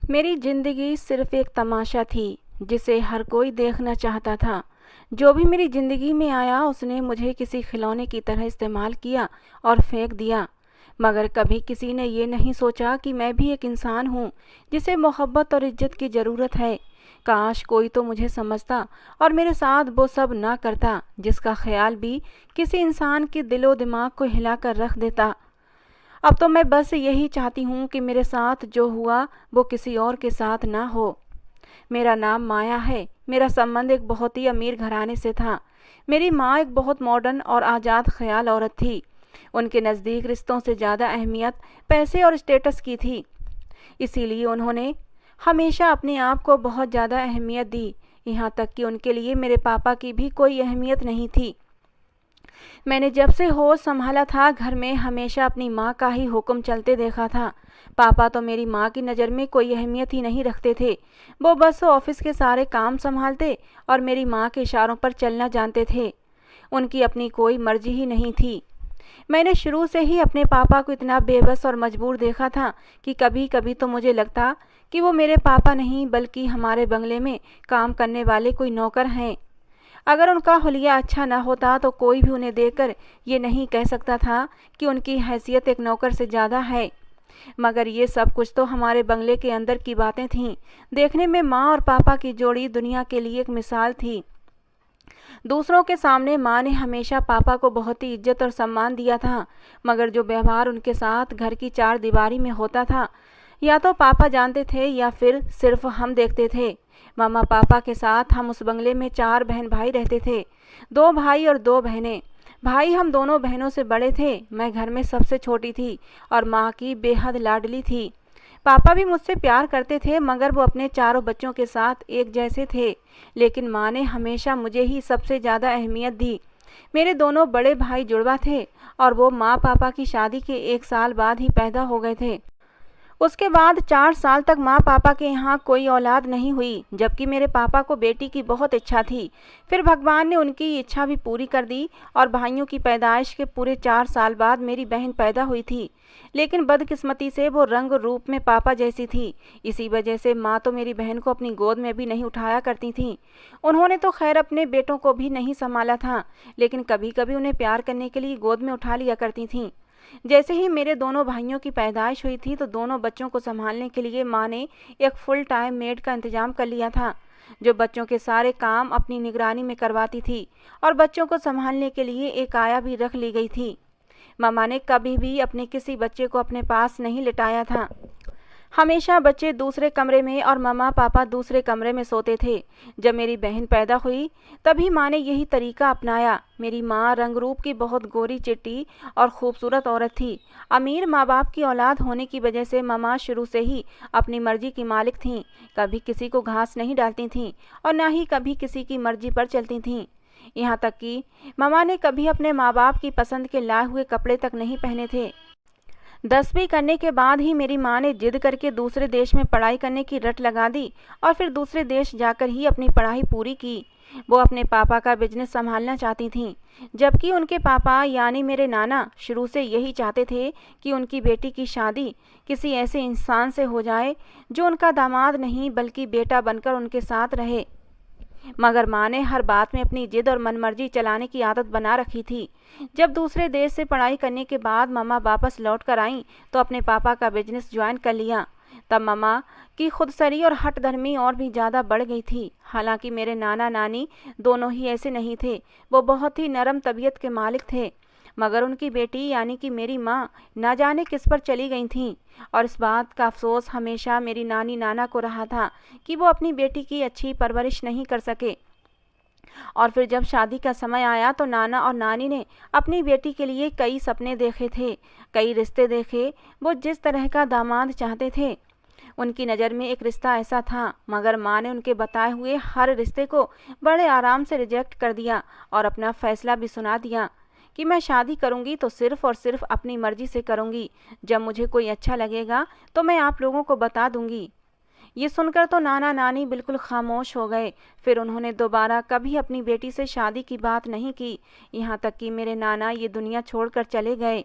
मेरी जिंदगी सिर्फ एक तमाशा थी जिसे हर कोई देखना चाहता था। जो भी मेरी जिंदगी में आया उसने मुझे किसी खिलौने की तरह इस्तेमाल किया और फेंक दिया। मगर कभी किसी ने ये नहीं सोचा कि मैं भी एक इंसान हूँ जिसे मोहब्बत और इज्जत की ज़रूरत है। काश कोई तो मुझे समझता और मेरे साथ वो सब ना करता जिसका ख्याल भी किसी इंसान के दिलो दिमाग को हिलाकर रख देता। अब तो मैं बस यही चाहती हूँ कि मेरे साथ जो हुआ वो किसी और के साथ ना हो। मेरा नाम माया है। मेरा संबंध एक बहुत ही अमीर घराने से था। मेरी माँ एक बहुत मॉडर्न और आज़ाद ख्याल औरत थी। उनके नज़दीक रिश्तों से ज़्यादा अहमियत पैसे और स्टेटस की थी। इसीलिए उन्होंने हमेशा अपने आप को बहुत ज़्यादा अहमियत दी। यहाँ तक कि उनके लिए मेरे पापा की भी कोई अहमियत नहीं थी। मैंने जब से होश संभाला था घर में हमेशा अपनी माँ का ही हुक्म चलते देखा था। पापा तो मेरी माँ की नज़र में कोई अहमियत ही नहीं रखते थे। वो बस ऑफिस के सारे काम संभालते और मेरी माँ के इशारों पर चलना जानते थे। उनकी अपनी कोई मर्जी ही नहीं थी। मैंने शुरू से ही अपने पापा को इतना बेबस और मजबूर देखा था कि कभी कभी तो मुझे लगता कि वो मेरे पापा नहीं बल्कि हमारे बंगले में काम करने वाले कोई नौकर हैं। अगर उनका हुलिया अच्छा ना होता तो कोई भी उन्हें देखकर ये नहीं कह सकता था कि उनकी हैसियत एक नौकर से ज़्यादा है। मगर ये सब कुछ तो हमारे बंगले के अंदर की बातें थीं। देखने में माँ और पापा की जोड़ी दुनिया के लिए एक मिसाल थी। दूसरों के सामने माँ ने हमेशा पापा को बहुत ही इज्जत और सम्मान दिया था, मगर जो व्यवहार उनके साथ घर की चार दीवारी में होता था या तो पापा जानते थे या फिर सिर्फ हम देखते थे। मामा पापा के साथ हम उस बंगले में चार बहन भाई रहते थे, दो भाई और दो बहनें। भाई हम दोनों बहनों से बड़े थे। मैं घर में सबसे छोटी थी और माँ की बेहद लाडली थी। पापा भी मुझसे प्यार करते थे मगर वो अपने चारों बच्चों के साथ एक जैसे थे। लेकिन माँ ने हमेशा मुझे ही सबसे ज़्यादा अहमियत दी। मेरे दोनों बड़े भाई जुड़वा थे और वो माँ पापा की शादी के 1 साल बाद ही पैदा हो गए थे। उसके बाद 4 साल तक माँ पापा के यहाँ कोई औलाद नहीं हुई, जबकि मेरे पापा को बेटी की बहुत इच्छा थी। फिर भगवान ने उनकी इच्छा भी पूरी कर दी और भाइयों की पैदाइश के पूरे 4 साल बाद मेरी बहन पैदा हुई थी। लेकिन बदकिस्मती से वो रंग रूप में पापा जैसी थी। इसी वजह से माँ तो मेरी बहन को अपनी गोद में भी नहीं उठाया करती थी। उन्होंने तो खैर अपने बेटों को भी नहीं संभाला था, लेकिन कभी कभी उन्हें प्यार करने के लिए गोद में उठा लिया करती थीं। जैसे ही मेरे दोनों भाइयों की पैदाइश हुई थी तो दोनों बच्चों को संभालने के लिए माँ ने एक फुल टाइम मेड का इंतजाम कर लिया था, जो बच्चों के सारे काम अपनी निगरानी में करवाती थी और बच्चों को संभालने के लिए एक आया भी रख ली गई थी। मामा ने कभी भी अपने किसी बच्चे को अपने पास नहीं लिटाया था। हमेशा बच्चे दूसरे कमरे में और मम्मा पापा दूसरे कमरे में सोते थे। जब मेरी बहन पैदा हुई तभी माँ ने यही तरीका अपनाया। मेरी माँ रंग रूप की बहुत गोरी चिट्टी और खूबसूरत औरत थी। अमीर माँ बाप की औलाद होने की वजह से मम्मा शुरू से ही अपनी मर्जी की मालिक थीं। कभी किसी को घास नहीं डालती थीं और ना ही कभी किसी की मर्जी पर चलती थीं। यहाँ तक कि मम्मा ने कभी अपने माँ बाप की पसंद के लाए हुए कपड़े तक नहीं पहने थे। 10वीं करने के बाद ही मेरी माँ ने जिद करके दूसरे देश में पढ़ाई करने की रट लगा दी और फिर दूसरे देश जाकर ही अपनी पढ़ाई पूरी की। वो अपने पापा का बिजनेस संभालना चाहती थीं, जबकि उनके पापा यानी मेरे नाना शुरू से यही चाहते थे कि उनकी बेटी की शादी किसी ऐसे इंसान से हो जाए जो उनका दामाद नहीं बल्कि बेटा बनकर उनके साथ रहे। मगर माँ ने हर बात में अपनी जिद और मनमर्जी चलाने की आदत बना रखी थी। जब दूसरे देश से पढ़ाई करने के बाद मम्मा वापस लौट कर आईं तो अपने पापा का बिजनेस ज्वाइन कर लिया। तब मम्मा की खुदसरी और हठधर्मी और भी ज़्यादा बढ़ गई थी। हालांकि मेरे नाना नानी दोनों ही ऐसे नहीं थे, वो बहुत ही नरम तबीयत के मालिक थे। मगर उनकी बेटी यानी कि मेरी माँ ना जाने किस पर चली गई थीं और इस बात का अफसोस हमेशा मेरी नानी नाना को रहा था कि वो अपनी बेटी की अच्छी परवरिश नहीं कर सके। और फिर जब शादी का समय आया तो नाना और नानी ने अपनी बेटी के लिए कई सपने देखे थे, कई रिश्ते देखे। वो जिस तरह का दामाद चाहते थे उनकी नज़र में एक रिश्ता ऐसा था, मगर माँ ने उनके बताए हुए हर रिश्ते को बड़े आराम से रिजेक्ट कर दिया और अपना फैसला भी सुना दिया कि मैं शादी करूंगी तो सिर्फ और सिर्फ अपनी मर्जी से करूंगी। जब मुझे कोई अच्छा लगेगा तो मैं आप लोगों को बता दूंगी। ये सुनकर तो नाना नानी बिल्कुल खामोश हो गए। फिर उन्होंने दोबारा कभी अपनी बेटी से शादी की बात नहीं की। यहाँ तक कि मेरे नाना ये दुनिया छोड़कर चले गए।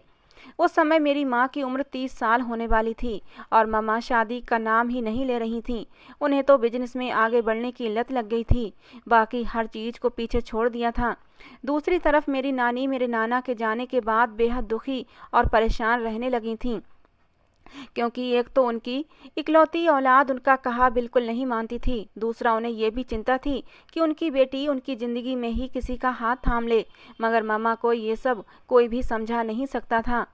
उस समय मेरी माँ की उम्र 30 साल होने वाली थी और मम्मा शादी का नाम ही नहीं ले रही थीं। उन्हें तो बिजनेस में आगे बढ़ने की लत लग गई थी, बाकी हर चीज़ को पीछे छोड़ दिया था। दूसरी तरफ मेरी नानी मेरे नाना के जाने के बाद बेहद दुखी और परेशान रहने लगी थीं, क्योंकि एक तो उनकी इकलौती औलाद उनका कहा बिल्कुल नहीं मानती थी, दूसरा उन्हें यह भी चिंता थी कि उनकी बेटी उनकी ज़िंदगी में ही किसी का हाथ थाम ले। मगर मम्मा को ये सब कोई भी समझा नहीं सकता था।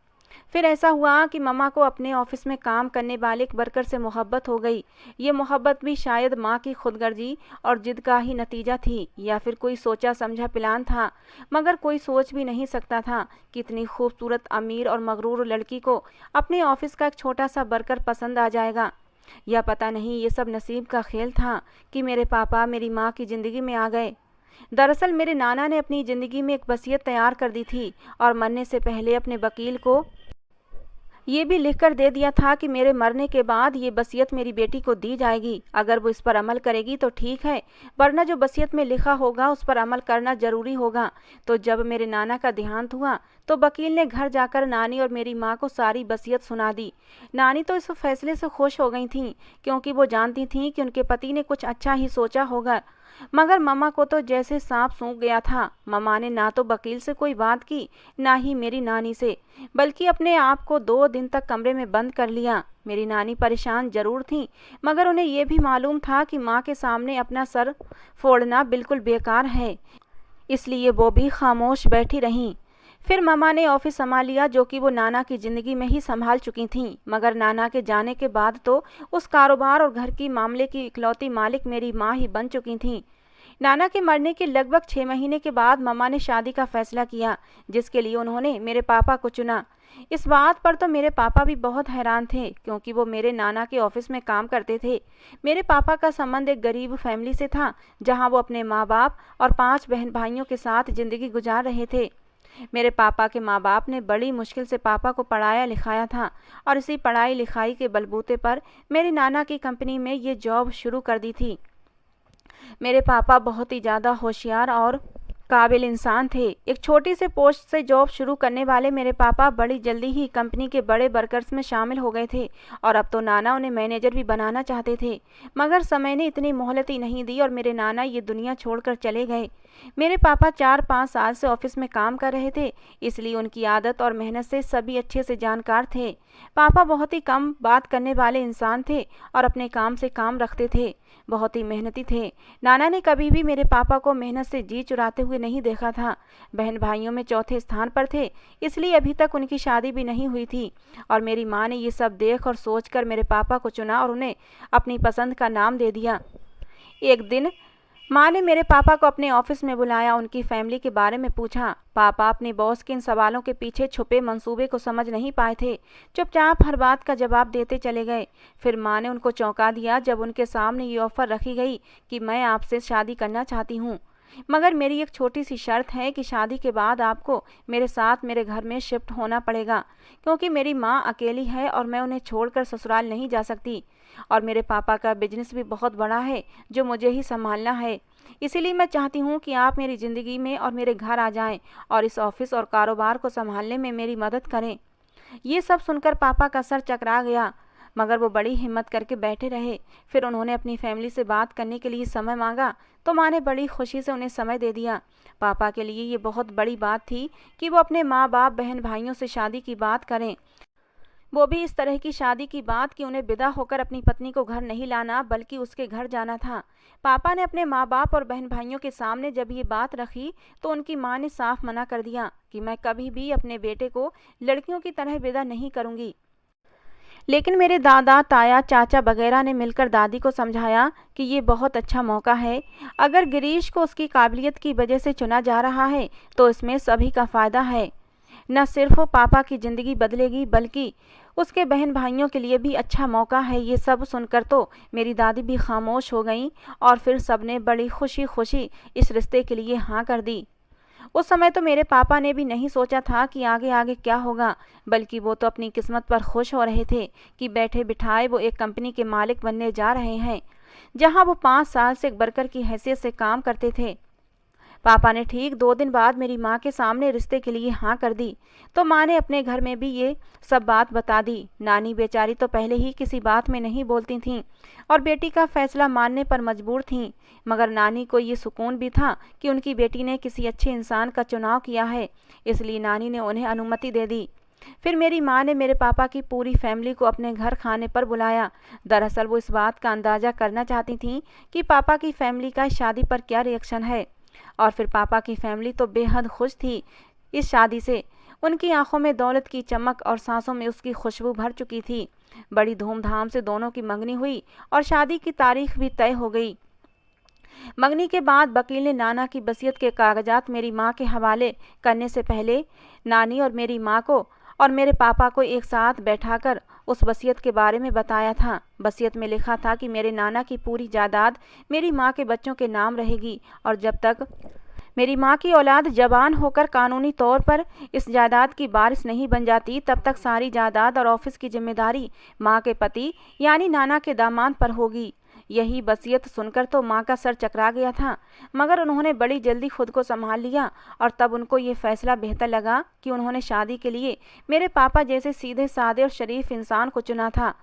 फिर ऐसा हुआ कि मम्मा को अपने ऑफिस में काम करने वाले एक वर्कर से मोहब्बत हो गई। ये मोहब्बत भी शायद माँ की खुदगर्जी और जिद का ही नतीजा थी, या फिर कोई सोचा समझा प्लान था। मगर कोई सोच भी नहीं सकता था कि इतनी खूबसूरत, अमीर और मगरूर लड़की को अपने ऑफिस का एक छोटा सा वर्कर पसंद आ जाएगा। या पता नहीं ये सब नसीब का खेल था कि मेरे पापा मेरी माँ की ज़िंदगी में आ गए। दरअसल मेरे नाना ने अपनी ज़िंदगी में एक वसीयत तैयार कर दी थी और मरने से पहले अपने वकील को ये भी लिखकर दे दिया था कि मेरे मरने के बाद ये वसीयत मेरी बेटी को दी जाएगी। अगर वो इस पर अमल करेगी तो ठीक है, वरना जो वसीयत में लिखा होगा उस पर अमल करना जरूरी होगा। तो जब मेरे नाना का देहांत हुआ तो वकील ने घर जाकर नानी और मेरी माँ को सारी वसीयत सुना दी। नानी तो इस फैसले से खुश हो गई थीं, क्योंकि वो जानती थीं कि उनके पति ने कुछ अच्छा ही सोचा होगा। मगर मम्मा को तो जैसे सांप सूंघ गया था। मम्मा ने ना तो वकील से कोई बात की, ना ही मेरी नानी से, बल्कि अपने आप को 2 दिन तक कमरे में बंद कर लिया। मेरी नानी परेशान जरूर थी, मगर उन्हें यह भी मालूम था कि माँ के सामने अपना सर फोड़ना बिल्कुल बेकार है, इसलिए वो भी खामोश बैठी रहीं। फिर मम्मा ने ऑफिस संभाल लिया, जो कि वो नाना की ज़िंदगी में ही संभाल चुकी थीं। मगर नाना के जाने के बाद तो उस कारोबार और घर की मामले की इकलौती मालिक मेरी माँ ही बन चुकी थीं। नाना के मरने के लगभग 6 महीने के बाद मम्मा ने शादी का फैसला किया, जिसके लिए उन्होंने मेरे पापा को चुना। इस बात पर तो मेरे पापा भी बहुत हैरान थे, क्योंकि वो मेरे नाना के ऑफिस में काम करते थे। मेरे पापा का संबंध एक गरीब फैमिली से था, जहां वो अपने माँ बाप और 5 बहन भाइयों के साथ जिंदगी गुजार रहे थे। मेरे पापा के माँ बाप ने बड़ी मुश्किल से पापा को पढ़ाया लिखाया था, और इसी पढ़ाई लिखाई के बलबूते पर मेरी नाना की कंपनी में ये जॉब शुरू कर दी थी। मेरे पापा बहुत ही ज़्यादा होशियार और काबिल इंसान थे। एक छोटी से पोस्ट से जॉब शुरू करने वाले मेरे पापा बड़ी जल्दी ही कंपनी के बड़े वर्कर्स में शामिल हो गए थे, और अब तो नाना उन्हें मैनेजर भी बनाना चाहते थे। मगर समय ने इतनी मोहलत ही नहीं दी और मेरे नाना ये दुनिया छोड़कर चले गए। मेरे पापा 4-5 साल से ऑफिस में काम कर रहे थे, इसलिए उनकी आदत और मेहनत से सभी अच्छे से जानकार थे। पापा बहुत ही कम बात करने वाले इंसान थे और अपने काम से काम रखते थे, बहुत ही मेहनती थे। नाना ने कभी भी मेरे पापा को मेहनत से जी चुराते हुए नहीं देखा था। बहन भाइयों में चौथे स्थान पर थे, इसलिए अभी तक उनकी शादी भी नहीं हुई थी। और मेरी माँ ने ये सब देख और सोचकर मेरे पापा को चुना और उन्हें अपनी पसंद का नाम दे दिया। एक दिन माँ ने मेरे पापा को अपने ऑफिस में बुलाया, उनकी फैमिली के बारे में पूछा। पापा अपने बॉस के इन सवालों के पीछे छुपे मंसूबे को समझ नहीं पाए थे, चुपचाप हर बात का जवाब देते चले गए। फिर माँ ने उनको चौंका दिया जब उनके सामने ये ऑफर रखी गई कि मैं आपसे शादी करना चाहती हूँ, मगर मेरी एक छोटी सी शर्त है कि शादी के बाद आपको मेरे साथ मेरे घर में शिफ्ट होना पड़ेगा, क्योंकि मेरी माँ अकेली है और मैं उन्हें छोड़कर ससुराल नहीं जा सकती। और मेरे पापा का बिजनेस भी बहुत बड़ा है जो मुझे ही संभालना है, इसीलिए मैं चाहती हूँ कि आप मेरी ज़िंदगी में और मेरे घर आ जाएं और इस ऑफिस और कारोबार को संभालने में मेरी मदद करें। ये सब सुनकर पापा का सर चकरा गया, मगर वो बड़ी हिम्मत करके बैठे रहे। फिर उन्होंने अपनी फैमिली से बात करने के लिए समय मांगा, तो माँ ने बड़ी खुशी से उन्हें समय दे दिया। पापा के लिए ये बहुत बड़ी बात थी कि वो अपने माँ बाप बहन भाइयों से शादी की बात करें, वो भी इस तरह की शादी की बात कि उन्हें विदा होकर अपनी पत्नी को घर नहीं लाना बल्कि उसके घर जाना था। पापा ने अपने माँ बाप और बहन भाइयों के सामने जब ये बात रखी तो उनकी माँ ने साफ मना कर दिया कि मैं कभी भी अपने बेटे को लड़कियों की तरह विदा नहीं करूँगी। लेकिन मेरे दादा ताया चाचा वगैरह ने मिलकर दादी को समझाया कि ये बहुत अच्छा मौका है। अगर गिरीश को उसकी काबिलियत की वजह से चुना जा रहा है तो इसमें सभी का फ़ायदा है। न सिर्फ पापा की ज़िंदगी बदलेगी बल्कि उसके बहन भाइयों के लिए भी अच्छा मौका है। ये सब सुनकर तो मेरी दादी भी खामोश हो गईं और फिर सबने बड़ी खुशी खुशी इस रिश्ते के लिए हाँ कर दी। उस समय तो मेरे पापा ने भी नहीं सोचा था कि आगे आगे क्या होगा, बल्कि वो तो अपनी किस्मत पर खुश हो रहे थे कि बैठे बिठाए वो एक कंपनी के मालिक बनने जा रहे हैं, जहां वो 5 साल से एक वर्कर की हैसियत से काम करते थे। पापा ने ठीक 2 दिन बाद मेरी माँ के सामने रिश्ते के लिए हाँ कर दी, तो माँ ने अपने घर में भी ये सब बात बता दी। नानी बेचारी तो पहले ही किसी बात में नहीं बोलती थीं और बेटी का फैसला मानने पर मजबूर थीं, मगर नानी को ये सुकून भी था कि उनकी बेटी ने किसी अच्छे इंसान का चुनाव किया है, इसलिए नानी ने उन्हें अनुमति दे दी। फिर मेरी माँ ने मेरे पापा की पूरी फैमिली को अपने घर खाने पर बुलाया। दरअसल वो इस बात का अंदाज़ा करना चाहती थीं कि पापा की फैमिली का शादी पर क्या रिएक्शन है। और फिर पापा की फैमिली तो बेहद खुश थी इस शादी से। उनकी आंखों में दौलत की चमक और सांसों में उसकी खुशबू भर चुकी थी। बड़ी धूमधाम से दोनों की मंगनी हुई और शादी की तारीख भी तय हो गई। मंगनी के बाद वकील ने नाना की वसीयत के कागजात मेरी माँ के हवाले करने से पहले नानी और मेरी माँ को और मेरे पापा को एक साथ बैठाकर उस वसीयत के बारे में बताया था। वसीयत में लिखा था कि मेरे नाना की पूरी जायदाद मेरी माँ के बच्चों के नाम रहेगी और जब तक मेरी माँ की औलाद जवान होकर कानूनी तौर पर इस जायदाद की वारिस नहीं बन जाती, तब तक सारी जायदाद और ऑफिस की जिम्मेदारी माँ के पति यानी नाना के दामाद पर होगी। यही वसीयत सुनकर तो माँ का सर चकरा गया था, मगर उन्होंने बड़ी जल्दी खुद को संभाल लिया और तब उनको ये फैसला बेहतर लगा कि उन्होंने शादी के लिए मेरे पापा जैसे सीधे साधे और शरीफ इंसान को चुना था।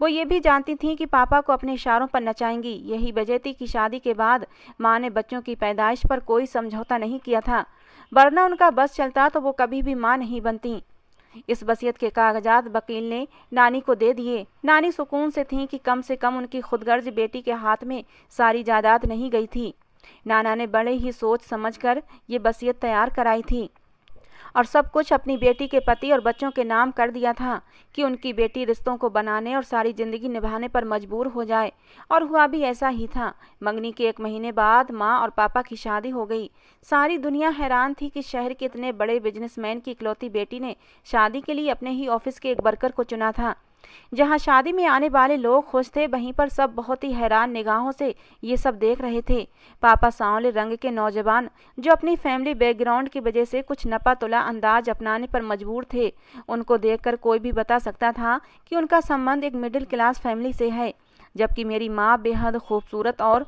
वो ये भी जानती थीं कि पापा को अपने इशारों पर नचाएंगी। यही वजह थी कि शादी के बाद माँ ने बच्चों की पैदाइश पर कोई समझौता नहीं किया था, वरना उनका बस चलता तो वो कभी भी माँ नहीं बनती। इस वसीयत के कागजात वकील ने नानी को दे दिए। नानी सुकून से थीं कि कम से कम उनकी खुदगर्ज बेटी के हाथ में सारी जायदाद नहीं गई थी। नाना ने बड़े ही सोच समझकर ये वसीयत तैयार कराई थी और सब कुछ अपनी बेटी के पति और बच्चों के नाम कर दिया था कि उनकी बेटी रिश्तों को बनाने और सारी जिंदगी निभाने पर मजबूर हो जाए। और हुआ भी ऐसा ही था। मंगनी के 1 महीने बाद माँ और पापा की शादी हो गई। सारी दुनिया हैरान थी कि शहर के इतने बड़े बिजनेसमैन की इकलौती बेटी ने शादी के लिए अपने ही ऑफिस के एक वर्कर को चुना था। जहां शादी में आने वाले लोग खुश थे, वहीं पर सब बहुत ही हैरान निगाहों से ये सब देख रहे थे। पापा सांवले रंग के नौजवान जो अपनी फैमिली बैकग्राउंड की वजह से कुछ नपा तुला अंदाज अपनाने पर मजबूर थे। उनको देखकर कोई भी बता सकता था कि उनका संबंध एक मिडिल क्लास फैमिली से है, जबकि मेरी माँ बेहद खूबसूरत और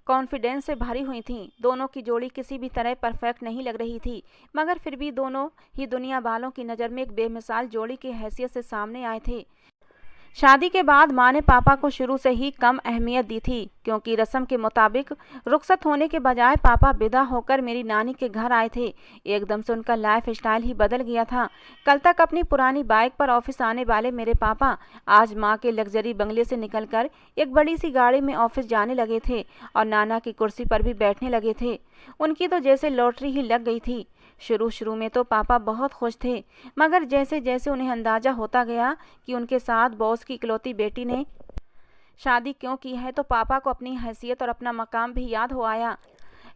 कॉन्फिडेंस से भरी हुई थीं। दोनों की जोड़ी किसी भी तरह परफेक्ट नहीं लग रही थी, मगर फिर भी दोनों ही दुनिया वालों की नज़र में एक बेमिसाल जोड़ी की हैसियत से सामने आए थे। शादी के बाद माँ ने पापा को शुरू से ही कम अहमियत दी थी, क्योंकि रस्म के मुताबिक रुखसत होने के बजाय पापा विदा होकर मेरी नानी के घर आए थे। एकदम से उनका लाइफ स्टाइल ही बदल गया था। कल तक अपनी पुरानी बाइक पर ऑफिस आने वाले मेरे पापा आज माँ के लग्जरी बंगले से निकलकर एक बड़ी सी गाड़ी में ऑफिस जाने लगे थे और नाना की कुर्सी पर भी बैठने लगे थे। उनकी तो जैसे लॉटरी ही लग गई थी। शुरू में तो पापा बहुत खुश थे, मगर जैसे जैसे उन्हें अंदाजा होता गया कि उनके साथ बॉस की इकलौती बेटी ने शादी क्यों की है, तो पापा को अपनी हैसियत और अपना मकाम भी याद हो आया।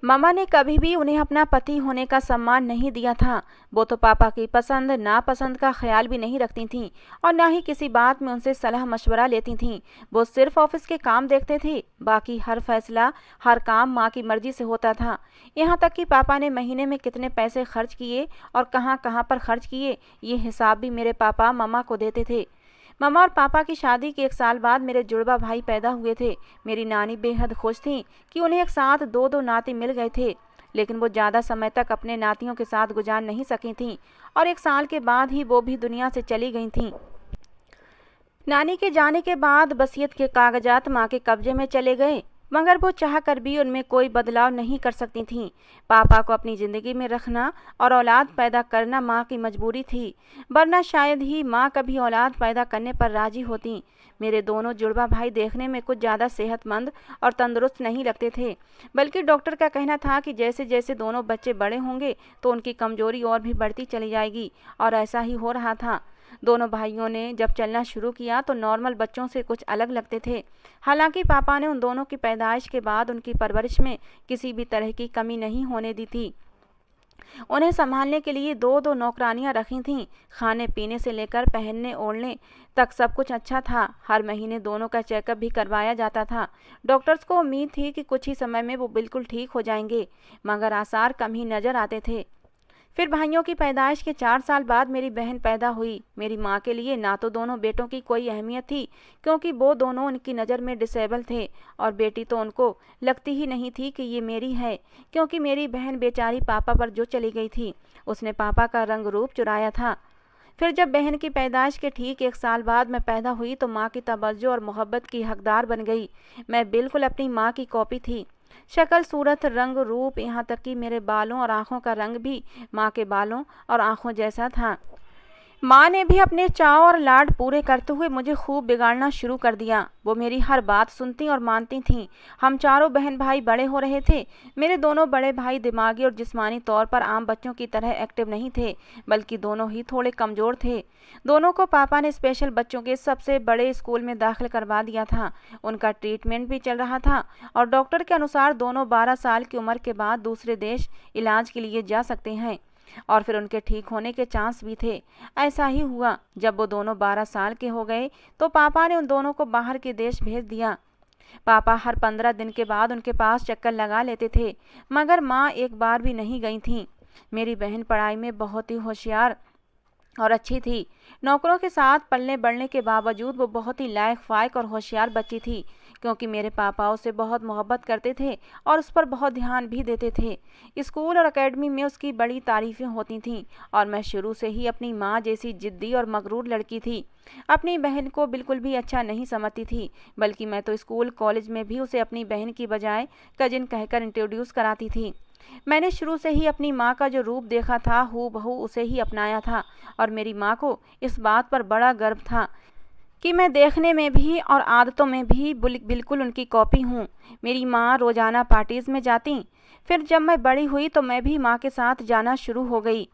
मामा ने कभी भी उन्हें अपना पति होने का सम्मान नहीं दिया था। वो तो पापा की पसंद नापसंद का ख्याल भी नहीं रखती थीं और ना ही किसी बात में उनसे सलाह मशवरा लेती थीं। वो सिर्फ ऑफिस के काम देखते थे, बाकी हर फैसला हर काम माँ की मर्जी से होता था। यहाँ तक कि पापा ने महीने में कितने पैसे खर्च किए और कहाँ कहाँ पर खर्च किए, ये हिसाब भी मेरे पापा मामा को देते थे। मामा और पापा की शादी के 1 साल बाद मेरे जुड़वा भाई पैदा हुए थे। मेरी नानी बेहद खुश थी कि उन्हें एक साथ 2 नाती मिल गए थे, लेकिन वो ज़्यादा समय तक अपने नातियों के साथ गुजार नहीं सकी थीं और 1 साल के बाद ही वो भी दुनिया से चली गई थीं। नानी के जाने के बाद वसीयत के कागजात माँ के कब्जे में चले गए, मगर वो चाह कर भी उनमें कोई बदलाव नहीं कर सकती थीं। पापा को अपनी ज़िंदगी में रखना और औलाद पैदा करना माँ की मजबूरी थी, वरना शायद ही माँ कभी औलाद पैदा करने पर राजी होती। मेरे दोनों जुड़वा भाई देखने में कुछ ज़्यादा सेहतमंद और तंदुरुस्त नहीं लगते थे, बल्कि डॉक्टर का कहना था कि जैसे जैसे दोनों बच्चे बड़े होंगे तो उनकी कमजोरी और भी बढ़ती चली जाएगी, और ऐसा ही हो रहा था। दोनों भाइयों ने जब चलना शुरू किया तो नॉर्मल बच्चों से कुछ अलग लगते थे। हालांकि पापा ने उन दोनों की पैदाइश के बाद उनकी परवरिश में किसी भी तरह की कमी नहीं होने दी थी। उन्हें संभालने के लिए 2 नौकरानियां रखी थीं। खाने पीने से लेकर पहनने ओढ़ने तक सब कुछ अच्छा था। हर महीने दोनों का चेकअप भी करवाया जाता था। डॉक्टर्स को उम्मीद थी कि कुछ ही समय में वो बिल्कुल ठीक हो जाएंगे, मगर आसार कम ही नजर आते थे। फिर भाइयों की पैदाइश के 4 साल बाद मेरी बहन पैदा हुई। मेरी माँ के लिए ना तो दोनों बेटों की कोई अहमियत थी, क्योंकि वो दोनों उनकी नज़र में डिसेबल थे, और बेटी तो उनको लगती ही नहीं थी कि ये मेरी है, क्योंकि मेरी बहन बेचारी पापा पर जो चली गई थी, उसने पापा का रंग रूप चुराया था। फिर जब बहन की पैदाइश के ठीक 1 साल बाद मैं पैदा हुई तो माँ की तवज्जो और मोहब्बत की हकदार बन गई। मैं बिल्कुल अपनी माँ की कॉपी थी। शक्ल, सूरत, रंग, रूप, यहाँ तक कि मेरे बालों और आँखों का रंग भी माँ के बालों और आँखों जैसा था। माँ ने भी अपने चाव और लाड पूरे करते हुए मुझे खूब बिगाड़ना शुरू कर दिया। वो मेरी हर बात सुनती और मानती थीं। हम चारों बहन भाई बड़े हो रहे थे। मेरे दोनों बड़े भाई दिमागी और जिस्मानी तौर पर आम बच्चों की तरह एक्टिव नहीं थे, बल्कि दोनों ही थोड़े कमज़ोर थे। दोनों को पापा ने स्पेशल बच्चों के सबसे बड़े स्कूल में दाखिल करवा दिया था। उनका ट्रीटमेंट भी चल रहा था, और डॉक्टर के अनुसार दोनों 12 साल की उम्र के बाद दूसरे देश इलाज के लिए जा सकते हैं, और फिर उनके ठीक होने के चांस भी थे। ऐसा ही हुआ। जब वो दोनों 12 साल के हो गए तो पापा ने उन दोनों को बाहर के देश भेज दिया। पापा हर 15 दिन के बाद उनके पास चक्कर लगा लेते थे, मगर माँ एक बार भी नहीं गई थी। मेरी बहन पढ़ाई में बहुत ही होशियार और अच्छी थी। नौकरों के साथ पलने बढ़ने के बावजूद वो बहुत ही लायक फायक और होशियार बच्ची थी, क्योंकि मेरे पापा उसे बहुत मोहब्बत करते थे और उस पर बहुत ध्यान भी देते थे। स्कूल और एकेडमी में उसकी बड़ी तारीफ़ें होती थीं, और मैं शुरू से ही अपनी माँ जैसी जिद्दी और मगरूर लड़की थी। अपनी बहन को बिल्कुल भी अच्छा नहीं समझती थी, बल्कि मैं तो स्कूल कॉलेज में भी उसे अपनी बहन की बजाय कजिन कहकर इंट्रोड्यूस कराती थी। मैंने शुरू से ही अपनी माँ का जो रूप देखा था, हूबहू उसे ही अपनाया था, और मेरी माँ को इस बात पर बड़ा गर्व था कि मैं देखने में भी और आदतों में भी बिल्कुल उनकी कॉपी हूँ। मेरी माँ रोज़ाना पार्टीज़ में जाती। फिर जब मैं बड़ी हुई तो मैं भी माँ के साथ जाना शुरू हो गई।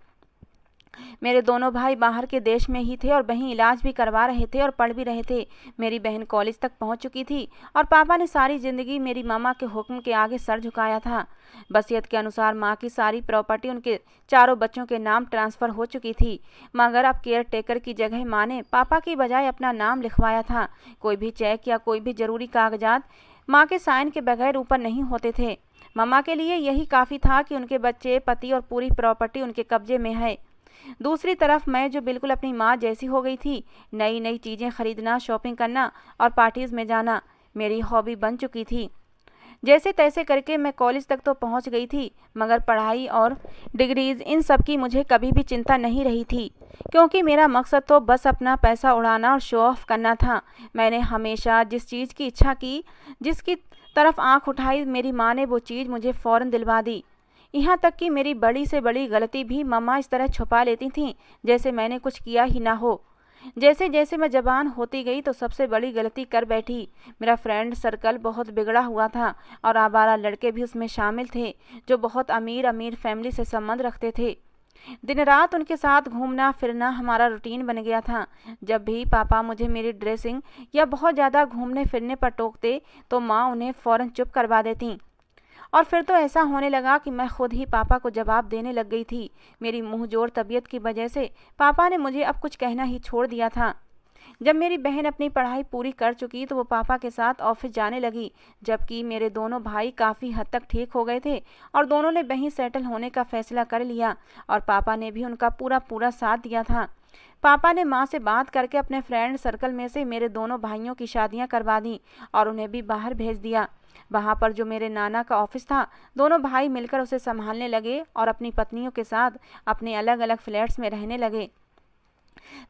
मेरे दोनों भाई बाहर के देश में ही थे और वहीं इलाज भी करवा रहे थे और पढ़ भी रहे थे। मेरी बहन कॉलेज तक पहुंच चुकी थी, और पापा ने सारी ज़िंदगी मेरी मामा के हुक्म के आगे सर झुकाया था। वसीयत के अनुसार माँ की सारी प्रॉपर्टी उनके चारों बच्चों के नाम ट्रांसफ़र हो चुकी थी, मगर अब केयर टेकर की जगह माँ ने पापा की बजाय अपना नाम लिखवाया था। कोई भी चेक या कोई भी ज़रूरी कागजात माँ के साइन के बगैर ऊपर नहीं होते थे। मामा के लिए यही काफ़ी था कि उनके बच्चे, पति और पूरी प्रॉपर्टी उनके कब्जे में है। दूसरी तरफ मैं, जो बिल्कुल अपनी माँ जैसी हो गई थी, नई नई चीज़ें खरीदना, शॉपिंग करना और पार्टीज़ में जाना मेरी हॉबी बन चुकी थी। जैसे तैसे करके मैं कॉलेज तक तो पहुंच गई थी, मगर पढ़ाई और डिग्रीज इन सब की मुझे कभी भी चिंता नहीं रही थी, क्योंकि मेरा मकसद तो बस अपना पैसा उड़ाना और शो ऑफ करना था। मैंने हमेशा जिस चीज़ की इच्छा की, जिसकी तरफ आंख उठाई, मेरी माँ ने वो चीज़ मुझे फ़ौरन दिलवा दी। यहाँ तक कि मेरी बड़ी से बड़ी गलती भी मम्मा इस तरह छुपा लेती थीं जैसे मैंने कुछ किया ही ना हो। जैसे जैसे मैं जवान होती गई तो सबसे बड़ी गलती कर बैठी। मेरा फ्रेंड सर्कल बहुत बिगड़ा हुआ था, और आवारा लड़के भी उसमें शामिल थे, जो बहुत अमीर अमीर फैमिली से संबंध रखते थे। दिन रात उनके साथ घूमना फिरना हमारा रूटीन बन गया था। जब भी पापा मुझे मेरी ड्रेसिंग या बहुत ज़्यादा घूमने फिरने पर टोकते तो माँ उन्हें फ़ौरन चुप करवा देती, और फिर तो ऐसा होने लगा कि मैं खुद ही पापा को जवाब देने लग गई थी। मेरी मुंहजोर तबीयत की वजह से पापा ने मुझे अब कुछ कहना ही छोड़ दिया था। जब मेरी बहन अपनी पढ़ाई पूरी कर चुकी तो वो पापा के साथ ऑफिस जाने लगी, जबकि मेरे दोनों भाई काफ़ी हद तक ठीक हो गए थे और दोनों ने वहीं सेटल होने का फैसला कर लिया, और पापा ने भी उनका पूरा पूरा साथ दिया था। पापा ने माँ से बात करके अपने फ्रेंड सर्कल में से मेरे दोनों भाइयों की शादियाँ करवा दी और उन्हें भी बाहर भेज दिया। वहाँ पर जो मेरे नाना का ऑफिस था, दोनों भाई मिलकर उसे संभालने लगे और अपनी पत्नियों के साथ अपने अलग अलग फ्लैट्स में रहने लगे।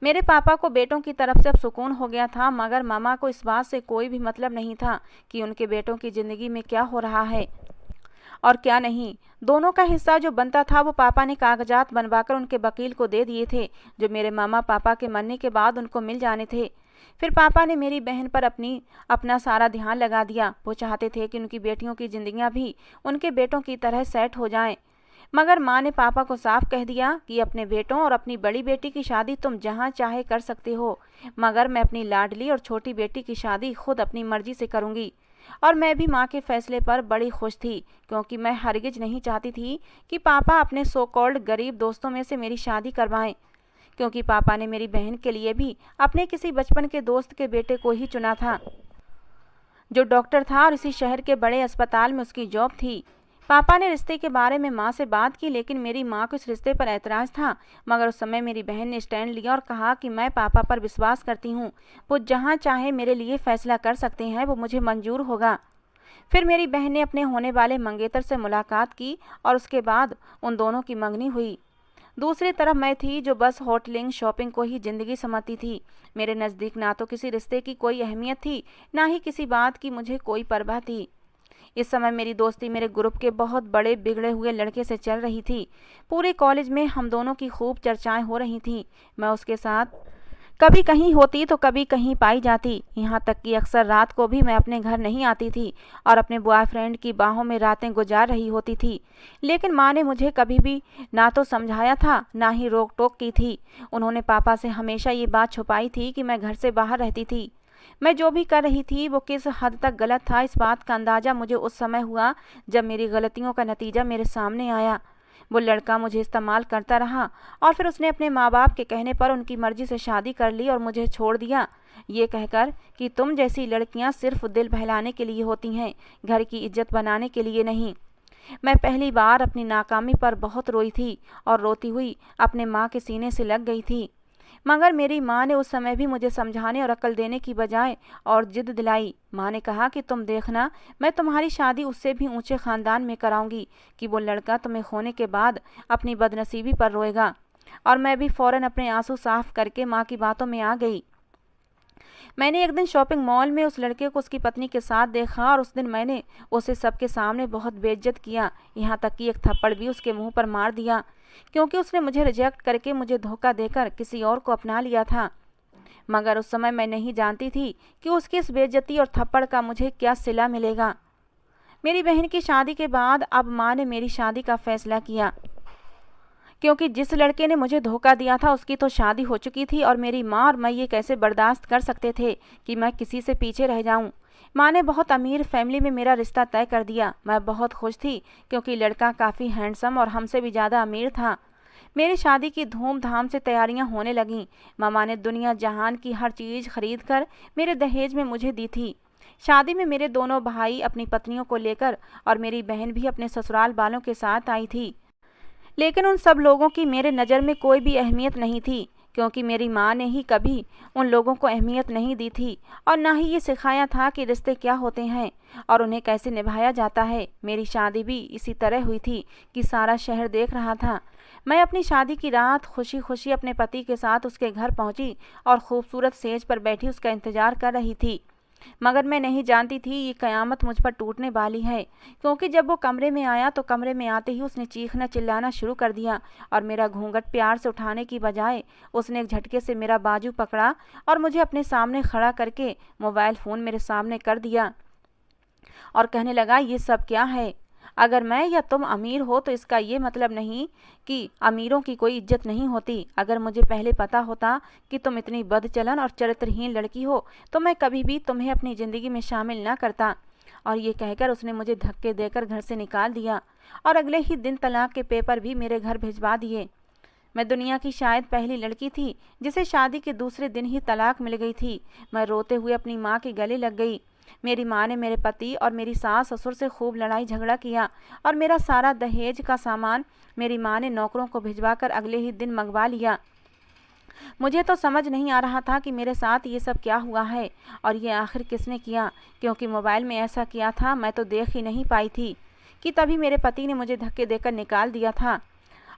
मेरे पापा को बेटों की तरफ से अब सुकून हो गया था, मगर मामा को इस बात से कोई भी मतलब नहीं था कि उनके बेटों की ज़िंदगी में क्या हो रहा है और क्या नहीं। दोनों का हिस्सा जो बनता था वो पापा ने कागजात बनवाकर उनके वकील को दे दिए थे, जो मेरे मामा पापा के मरने के बाद उनको मिल जाने थे। फिर पापा ने मेरी बहन पर अपना सारा ध्यान लगा दिया। वो चाहते थे कि उनकी बेटियों की जिंदगियां भी उनके बेटों की तरह सेट हो जाएं। मगर माँ ने पापा को साफ कह दिया कि अपने बेटों और अपनी बड़ी बेटी की शादी तुम जहाँ चाहे कर सकते हो, मगर मैं अपनी लाडली और छोटी बेटी की शादी खुद अपनी मर्जी से करूँगी। और मैं भी माँ के फैसले पर बड़ी खुश थी, क्योंकि मैं हरगिज नहीं चाहती थी कि पापा अपने सो कॉल्ड गरीब दोस्तों में से मेरी शादी करवाएं, क्योंकि पापा ने मेरी बहन के लिए भी अपने किसी बचपन के दोस्त के बेटे को ही चुना था, जो डॉक्टर था और इसी शहर के बड़े अस्पताल में उसकी जॉब थी। पापा ने रिश्ते के बारे में माँ से बात की, लेकिन मेरी माँ को इस रिश्ते पर ऐतराज़ था। मगर उस समय मेरी बहन ने स्टैंड लिया और कहा कि मैं पापा पर विश्वास करती हूँ, वो जहाँ चाहे मेरे लिए फैसला कर सकते हैं, वो मुझे मंजूर होगा। फिर मेरी बहन ने अपने होने वाले मंगेतर से मुलाकात की और उसके बाद उन दोनों की मंगनी हुई। दूसरी तरफ मैं थी जो बस होटलिंग शॉपिंग को ही जिंदगी समझती थी। मेरे नज़दीक ना तो किसी रिश्ते की कोई अहमियत थी, ना ही किसी बात की मुझे कोई परवाह थी। इस समय मेरी दोस्ती मेरे ग्रुप के बहुत बड़े बिगड़े हुए लड़के से चल रही थी। पूरे कॉलेज में हम दोनों की खूब चर्चाएं हो रही थीं। मैं उसके साथ कभी कहीं होती तो कभी कहीं पाई जाती, यहाँ तक कि अक्सर रात को भी मैं अपने घर नहीं आती थी और अपने बॉयफ्रेंड की बाहों में रातें गुजार रही होती थी। लेकिन माँ ने मुझे कभी भी ना तो समझाया था, ना ही रोक टोक की थी। उन्होंने पापा से हमेशा ये बात छुपाई थी कि मैं घर से बाहर रहती थी। मैं जो भी कर रही थी वो किस हद तक गलत था, इस बात का अंदाज़ा मुझे उस समय हुआ जब मेरी गलतियों का नतीजा मेरे सामने आया। वो लड़का मुझे इस्तेमाल करता रहा और फिर उसने अपने माँ बाप के कहने पर उनकी मर्जी से शादी कर ली और मुझे छोड़ दिया, ये कहकर कि तुम जैसी लड़कियां सिर्फ दिल बहलाने के लिए होती हैं, घर की इज्जत बनाने के लिए नहीं। मैं पहली बार अपनी नाकामी पर बहुत रोई थी और रोती हुई अपने माँ के सीने से लग गई थी। मगर मेरी माँ ने उस समय भी मुझे समझाने और अक्ल देने की बजाय और जिद दिलाई। माँ ने कहा कि तुम देखना, मैं तुम्हारी शादी उससे भी ऊंचे ख़ानदान में कराऊंगी कि वो लड़का तुम्हें खोने के बाद अपनी बदनसीबी पर रोएगा। और मैं भी फ़ौरन अपने आंसू साफ करके माँ की बातों में आ गई। मैंने एक दिन शॉपिंग मॉल में उस लड़के को उसकी पत्नी के साथ देखा और उस दिन मैंने उसे सबके सामने बहुत बेइज्जत किया, यहाँ तक कि एक थप्पड़ भी उसके मुंह पर मार दिया, क्योंकि उसने मुझे रिजेक्ट करके मुझे धोखा देकर किसी और को अपना लिया था। मगर उस समय मैं नहीं जानती थी कि उसकी इस बेइज्जती और थप्पड़ का मुझे क्या सिला मिलेगा। मेरी बहन की शादी के बाद अब माँ ने मेरी शादी का फैसला किया, क्योंकि जिस लड़के ने मुझे धोखा दिया था उसकी तो शादी हो चुकी थी और मेरी माँ और मैं ये कैसे बर्दाश्त कर सकते थे कि मैं किसी से पीछे रह जाऊं। माँ ने बहुत अमीर फैमिली में मेरा रिश्ता तय कर दिया। मैं बहुत खुश थी क्योंकि लड़का काफ़ी हैंडसम और हमसे भी ज़्यादा अमीर था। मेरी शादी की धूमधाम से तैयारियां होने लगीं। मामा ने दुनिया जहान की हर चीज़ खरीद कर मेरे दहेज में मुझे दी थी। शादी में मेरे दोनों भाई अपनी पत्नियों को लेकर और मेरी बहन भी अपने ससुराल वालों के साथ आई थी। लेकिन उन सब लोगों की मेरे नज़र में कोई भी अहमियत नहीं थी, क्योंकि मेरी माँ ने ही कभी उन लोगों को अहमियत नहीं दी थी और ना ही ये सिखाया था कि रिश्ते क्या होते हैं और उन्हें कैसे निभाया जाता है। मेरी शादी भी इसी तरह हुई थी कि सारा शहर देख रहा था। मैं अपनी शादी की रात खुशी खुशी अपने पति के साथ उसके घर पहुंची और खूबसूरत सेज पर बैठी उसका इंतजार कर रही थी। मगर मैं नहीं जानती थी ये कयामत मुझ पर टूटने वाली है, क्योंकि जब वो कमरे में आया तो कमरे में आते ही उसने चीखना चिल्लाना शुरू कर दिया और मेरा घूंघट प्यार से उठाने की बजाय उसने एक झटके से मेरा बाजू पकड़ा और मुझे अपने सामने खड़ा करके मोबाइल फ़ोन मेरे सामने कर दिया और कहने लगा, ये सब क्या है? अगर मैं या तुम अमीर हो तो इसका ये मतलब नहीं कि अमीरों की कोई इज्जत नहीं होती। अगर मुझे पहले पता होता कि तुम इतनी बदचलन और चरित्रहीन लड़की हो तो मैं कभी भी तुम्हें अपनी ज़िंदगी में शामिल ना करता। और ये कहकर उसने मुझे धक्के देकर घर से निकाल दिया और अगले ही दिन तलाक के पेपर भी मेरे घर भिजवा दिए। मैं दुनिया की शायद पहली लड़की थी जिसे शादी के दूसरे दिन ही तलाक मिल गई थी। मैं रोते हुए अपनी माँ के गले लग गई। मेरी माँ ने मेरे पति और मेरी सास ससुर से खूब लड़ाई झगड़ा किया और मेरा सारा दहेज का सामान मेरी माँ ने नौकरों को भिजवाकर अगले ही दिन मंगवा लिया। मुझे तो समझ नहीं आ रहा था कि मेरे साथ ये सब क्या हुआ है और ये आखिर किसने किया, क्योंकि मोबाइल में ऐसा किया था मैं तो देख ही नहीं पाई थी कि तभी मेरे पति ने मुझे धक्के देकर निकाल दिया था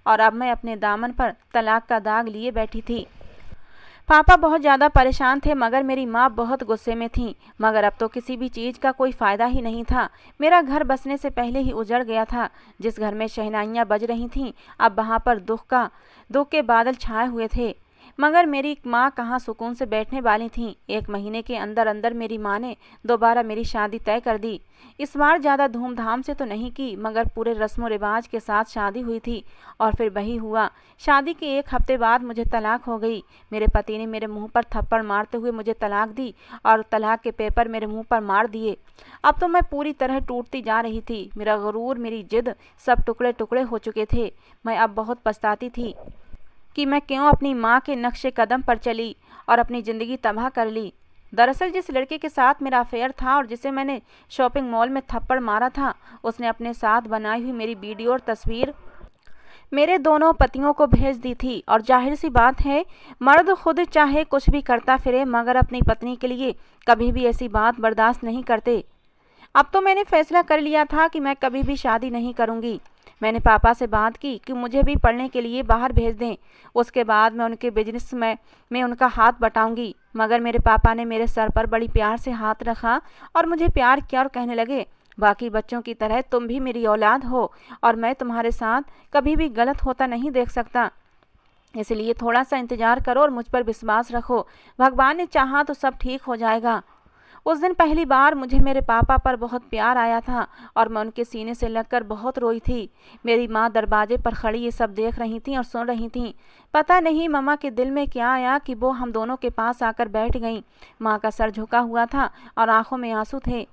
और अब मैं अपने दामन पर तलाक का दाग लिए बैठी थी। पापा बहुत ज़्यादा परेशान थे मगर मेरी माँ बहुत गुस्से में थी। मगर अब तो किसी भी चीज़ का कोई फ़ायदा ही नहीं था। मेरा घर बसने से पहले ही उजड़ गया था। जिस घर में शहनाइयाँ बज रही थीं अब वहाँ पर दुख के बादल छाए हुए थे। मगर मेरी माँ कहाँ सुकून से बैठने वाली थीं। 1 महीने के अंदर अंदर मेरी माँ ने दोबारा मेरी शादी तय कर दी। इस बार ज़्यादा धूमधाम से तो नहीं की मगर पूरे रस्म व रिवाज के साथ शादी हुई थी। और फिर वही हुआ, शादी के 1 हफ्ते बाद मुझे तलाक हो गई। मेरे पति ने मेरे मुंह पर थप्पड़ मारते हुए मुझे तलाक दी और तलाक के पेपर मेरे मुंह पर मार दिए। अब तो मैं पूरी तरह टूटती जा रही थी। मेरा गुरूर, मेरी जिद सब टुकड़े टुकड़े हो चुके थे। मैं अब बहुत पछताती थी कि मैं क्यों अपनी माँ के नक्शे कदम पर चली और अपनी ज़िंदगी तबाह कर ली। दरअसल जिस लड़के के साथ मेरा अफेयर था और जिसे मैंने शॉपिंग मॉल में थप्पड़ मारा था, उसने अपने साथ बनाई हुई मेरी वीडियो और तस्वीर मेरे दोनों पतियों को भेज दी थी। और जाहिर सी बात है, मर्द खुद चाहे कुछ भी करता फिरे मगर अपनी पत्नी के लिए कभी भी ऐसी बात बर्दाश्त नहीं करते। अब तो मैंने फैसला कर लिया था कि मैं कभी भी शादी नहीं करूंगी। मैंने पापा से बात की कि मुझे भी पढ़ने के लिए बाहर भेज दें, उसके बाद मैं उनके बिजनेस में मैं उनका हाथ बटाऊंगी। मगर मेरे पापा ने मेरे सर पर बड़ी प्यार से हाथ रखा और मुझे प्यार किया और कहने लगे, बाकी बच्चों की तरह तुम भी मेरी औलाद हो और मैं तुम्हारे साथ कभी भी गलत होता नहीं देख सकता। इसलिए थोड़ा सा इंतजार करो और मुझ पर विश्वास रखो, भगवान ने चाहा तो सब ठीक हो जाएगा। उस दिन पहली बार मुझे मेरे पापा पर बहुत प्यार आया था और मैं उनके सीने से लगकर बहुत रोई थी। मेरी माँ दरवाजे पर खड़ी ये सब देख रही थी और सुन रही थी। पता नहीं मम्मा के दिल में क्या आया कि वो हम दोनों के पास आकर बैठ गईं। माँ का सर झुका हुआ था और आंखों में आंसू थे।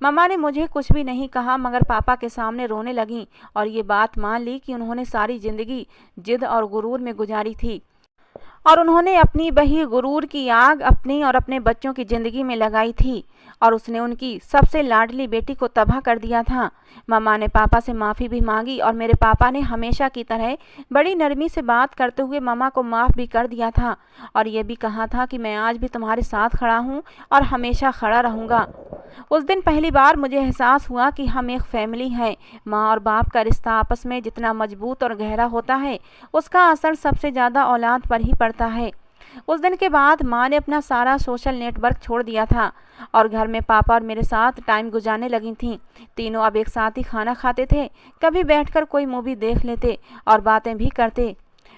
मम्मा ने मुझे कुछ भी नहीं कहा मगर पापा के सामने रोने लगीं और ये बात मान ली कि उन्होंने सारी जिंदगी जिद और गुरूर में गुजारी थी और उन्होंने अपनी वही गुरूर की आग अपनी और अपने बच्चों की जिंदगी में लगाई थी और उसने उनकी सबसे लाडली बेटी को तबाह कर दिया था। मम्मा ने पापा से माफ़ी भी मांगी और मेरे पापा ने हमेशा की तरह बड़ी नरमी से बात करते हुए मम्मा को माफ़ भी कर दिया था और ये भी कहा था कि मैं आज भी तुम्हारे साथ खड़ा हूँ और हमेशा खड़ा रहूँगा। उस दिन पहली बार मुझे एहसास हुआ कि हम एक फैमिली हैं। माँ और बाप का रिश्ता आपस में जितना मजबूत और गहरा होता है, उसका असर सबसे ज़्यादा औलाद पर ही पड़ता है। उस दिन के बाद माँ ने अपना सारा सोशल नेटवर्क छोड़ दिया था और घर में पापा और मेरे साथ टाइम गुजारने लगी थीं। तीनों अब एक साथ ही खाना खाते थे, कभी बैठकर कोई मूवी देख लेते और बातें भी करते।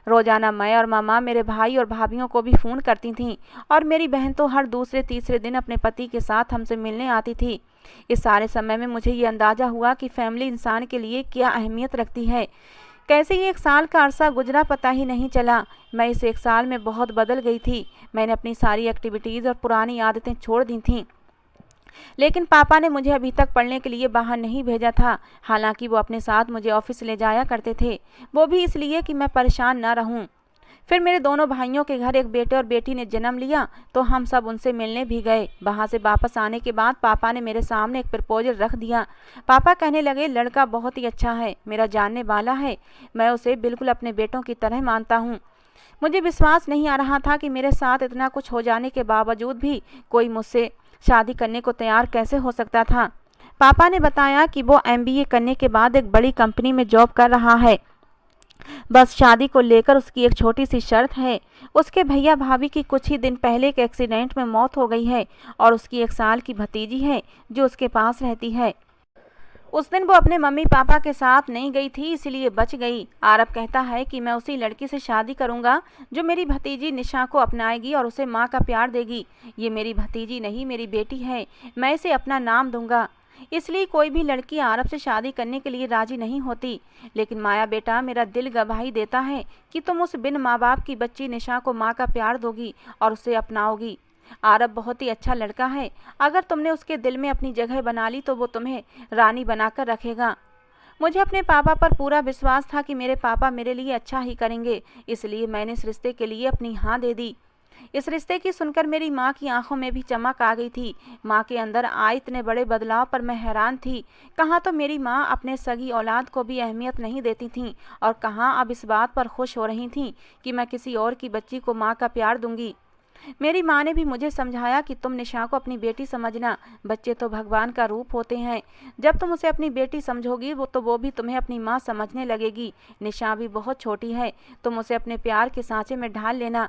रोजाना मैं और मामा मेरे भाई और भाभीियों को भी फ़ोन करती थीं और मेरी बहन तो हर दूसरे तीसरे दिन अपने पति के साथ हमसे मिलने आती थी। इस सारे समय में मुझे ये अंदाज़ा हुआ कि फैमिली इंसान के लिए क्या अहमियत रखती है। कैसे ये 1 साल का अरसा गुजरा पता ही नहीं चला। मैं इस 1 साल में बहुत बदल गई थी। मैंने अपनी सारी एक्टिविटीज़ और पुरानी आदतें छोड़ दी थीं। लेकिन पापा ने मुझे अभी तक पढ़ने के लिए बाहर नहीं भेजा था। हालांकि वो अपने साथ मुझे ऑफिस ले जाया करते थे, वो भी इसलिए कि मैं परेशान ना रहूं। फिर मेरे दोनों भाइयों के घर एक बेटे और बेटी ने जन्म लिया तो हम सब उनसे मिलने भी गए। वहाँ से वापस आने के बाद पापा ने मेरे सामने एक प्रपोजल रख दिया। पापा कहने लगे, लड़का बहुत ही अच्छा है, मेरा जानने वाला है, मैं उसे बिल्कुल अपने बेटों की तरह मानता हूँ। मुझे विश्वास नहीं आ रहा था कि मेरे साथ इतना कुछ हो जाने के बावजूद भी कोई मुझसे शादी करने को तैयार कैसे हो सकता था। पापा ने बताया कि वो MBA करने के बाद एक बड़ी कंपनी में जॉब कर रहा है। बस शादी को लेकर उसकी एक छोटी सी शर्त है। उसके भैया भाभी की कुछ ही दिन पहले एक एक्सीडेंट में मौत हो गई है और उसकी 1 साल की भतीजी है जो उसके पास रहती है। उस दिन वो अपने मम्मी पापा के साथ नहीं गई थी, इसलिए बच गई। आरब कहता है कि मैं उसी लड़की से शादी करूंगा जो मेरी भतीजी निशा को अपनाएगी और उसे माँ का प्यार देगी। ये मेरी भतीजी नहीं, मेरी बेटी है, मैं इसे अपना नाम दूंगा। इसलिए कोई भी लड़की आरब से शादी करने के लिए राजी नहीं होती। लेकिन माया बेटा, मेरा दिल गवाही देता है कि तुम उस बिन माँ बाप की बच्ची निशा को माँ का प्यार दोगी और उसे अपनाओगी। आरब बहुत ही अच्छा लड़का है। अगर तुमने उसके दिल में अपनी जगह बना ली तो वो तुम्हें रानी बनाकर रखेगा। मुझे अपने पापा पर पूरा विश्वास था कि मेरे पापा मेरे लिए अच्छा ही करेंगे, इसलिए मैंने इस रिश्ते के लिए अपनी हाँ दे दी। इस रिश्ते की सुनकर मेरी माँ की आंखों में भी चमक आ गई थी। माँ के अंदर आए इतने बड़े बदलाव पर मैं हैरान थी। कहाँ तो मेरी माँ अपने सगी औलाद को भी अहमियत नहीं देती थीं और कहाँ अब इस बात पर खुश हो रही थीं कि मैं किसी और की बच्ची को माँ का प्यार दूंगी। मेरी माँ ने भी मुझे समझाया कि तुम निशा को अपनी बेटी समझना, बच्चे तो भगवान का रूप होते हैं। जब तुम उसे अपनी बेटी समझोगी वो भी तुम्हें अपनी माँ समझने लगेगी। निशा भी बहुत छोटी है, तुम उसे अपने प्यार के सांचे में ढाल लेना।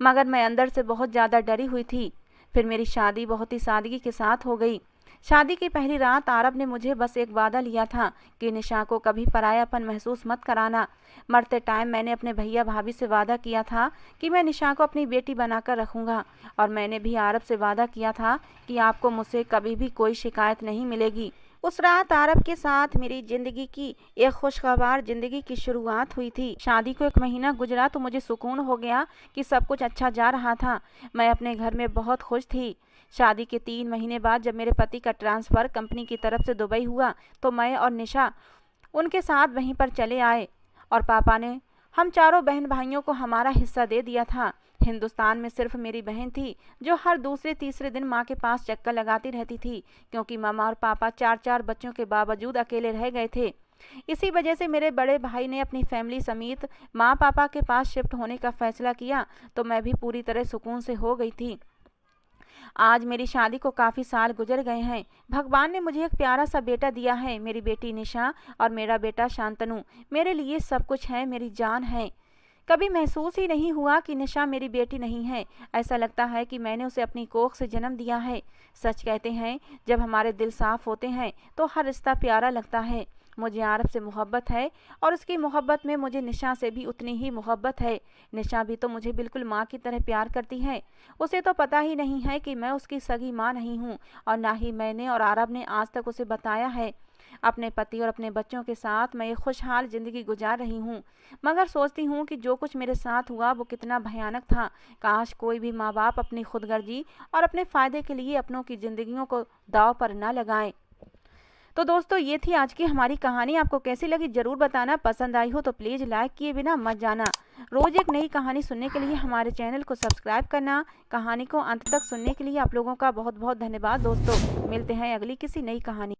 मगर मैं अंदर से बहुत ज़्यादा डरी हुई थी। फिर मेरी शादी बहुत ही सादगी के साथ हो गई। शादी की पहली रात आरब ने मुझे बस एक वादा लिया था कि निशा को कभी परायापन महसूस मत कराना। मरते टाइम मैंने अपने भैया भाभी से वादा किया था कि मैं निशा को अपनी बेटी बनाकर रखूंगा और मैंने भी आरब से वादा किया था कि आपको मुझसे कभी भी कोई शिकायत नहीं मिलेगी। उस रात आरब के साथ मेरी जिंदगी की एक खुशगवार जिंदगी की शुरुआत हुई थी। शादी को 1 महीना गुजरा तो मुझे सुकून हो गया कि सब कुछ अच्छा जा रहा था। मैं अपने घर में बहुत खुश थी। शादी के 3 महीने बाद जब मेरे पति का ट्रांसफ़र कंपनी की तरफ से दुबई हुआ तो मैं और निशा उनके साथ वहीं पर चले आए और पापा ने हम चारों बहन भाइयों को हमारा हिस्सा दे दिया था। हिंदुस्तान में सिर्फ मेरी बहन थी जो हर दूसरे तीसरे दिन माँ के पास चक्कर लगाती रहती थी, क्योंकि मामा और पापा 4-4 बच्चों के बावजूद अकेले रह गए थे। इसी वजह से मेरे बड़े भाई ने अपनी फैमिली समेत माँ पापा के पास शिफ्ट होने का फैसला किया, तो मैं भी पूरी तरह सुकून से हो गई थी। आज मेरी शादी को काफ़ी साल गुजर गए हैं। भगवान ने मुझे एक प्यारा सा बेटा दिया है, मेरी बेटी निशा और मेरा बेटा शांतनु मेरे लिए सब कुछ है, मेरी जान है। कभी महसूस ही नहीं हुआ कि निशा मेरी बेटी नहीं है। ऐसा लगता है कि मैंने उसे अपनी कोख से जन्म दिया है। सच कहते हैं, जब हमारे दिल साफ होते हैं तो हर रिश्ता प्यारा लगता है। मुझे आरब से मोहब्बत है और उसकी मोहब्बत में मुझे निशा से भी उतनी ही मोहब्बत है। निशा भी तो मुझे बिल्कुल माँ की तरह प्यार करती है। उसे तो पता ही नहीं है कि मैं उसकी सगी माँ नहीं हूँ, और ना ही मैंने और आरब ने आज तक उसे बताया है। अपने पति और अपने बच्चों के साथ मैं एक खुशहाल ज़िंदगी गुजार रही हूँ, मगर सोचती हूँ कि जो कुछ मेरे साथ हुआ वो कितना भयानक था। काश कोई भी माँ बाप अपनी खुदगर्जी और अपने फ़ायदे के लिए अपनों की ज़िंदगियों को दांव पर न लगाएं। तो दोस्तों, ये थी आज की हमारी कहानी। आपको कैसी लगी ज़रूर बताना। पसंद आई हो तो प्लीज़ लाइक किए बिना मत जाना। रोज़ एक नई कहानी सुनने के लिए हमारे चैनल को सब्सक्राइब करना। कहानी को अंत तक सुनने के लिए आप लोगों का बहुत बहुत धन्यवाद दोस्तों। मिलते हैं अगली किसी नई कहानी।